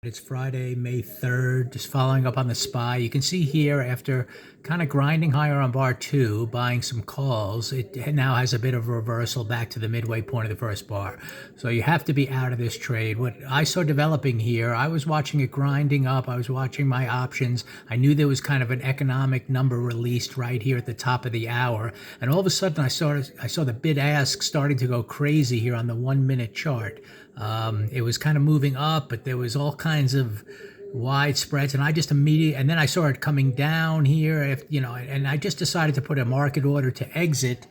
It's Friday, May 3rd, just following up on the SPY. You can see here after kind of grinding higher on bar two, buying some calls, it now has a bit of a reversal back to the midway point of the first bar. So you have to be out of this trade. What I saw developing here, I was watching it grinding up. I was watching my options. I knew there was kind of an economic number released right here at the top of the hour. And all of a sudden I saw the bid ask starting to go crazy here on the 1 minute chart. It was kind of moving up, but there was all kinds of wide spreads, and I just and then I saw it coming down here, and I just decided to put a market order to exit,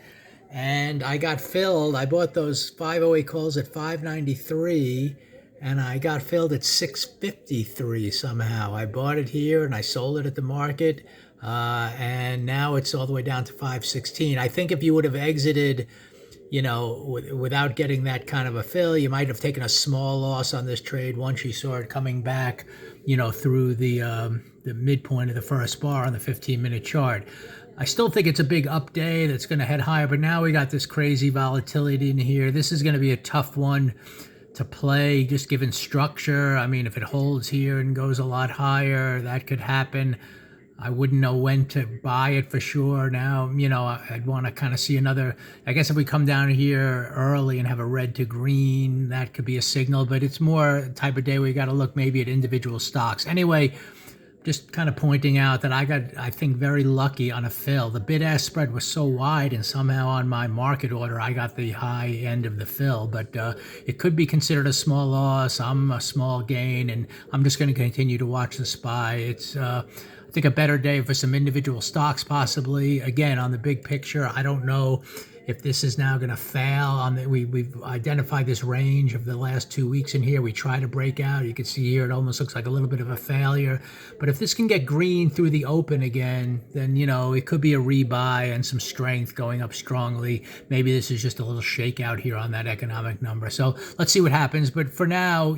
and I got filled. I bought those 508 calls at 593, and I got filled at 653 somehow. I bought it here and I sold it at the market, and now it's all the way down to 516. I think if you would have exited without getting that kind of a fill, you might have taken a small loss on this trade once you saw it coming back, through the midpoint of the first bar on the 15-minute chart. I still think it's a big up day that's going to head higher, but now we got this crazy volatility in here. This is going to be a tough one to play, just given structure. I mean, if it holds here and goes a lot higher, that could happen. I wouldn't know when to buy it for sure. Now, I'd want to kind of see another. I guess if we come down here early and have a red to green, that could be a signal, but it's more type of day where you got to look maybe at individual stocks. Anyway, just kind of pointing out that I think, very lucky on a fill. The bid-ask spread was so wide, and somehow on my market order, I got the high end of the fill. But it could be considered a small loss. I'm a small gain, and I'm just going to continue to watch the SPY. It's I think a better day for some individual stocks, possibly. Again, on the big picture, I don't know if this is now going to fail. We've identified this range of the last 2 weeks in here. We try to break out. You can see here it almost looks like a little bit of a failure. But if this can get green through the open again, then, it could be a rebuy and some strength going up strongly. Maybe this is just a little shakeout here on that economic number. So let's see what happens. But for now,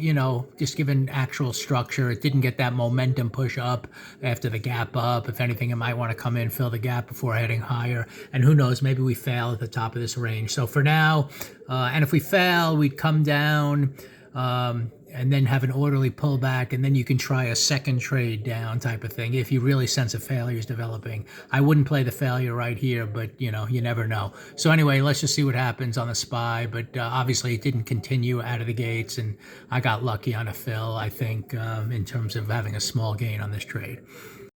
just given actual structure, it didn't get that momentum push up after the gap up. If anything, it might want to come in, fill the gap before heading higher. And who knows, maybe we fail at the top of this range. So for now, and if we fail, we'd come down and then have an orderly pullback, and then you can try a second trade down type of thing if you really sense a failure is developing. I wouldn't play the failure right here, but you never know. So anyway, let's just see what happens on the SPY. But obviously it didn't continue out of the gates, and I got lucky on a fill, I think, in terms of having a small gain on this trade.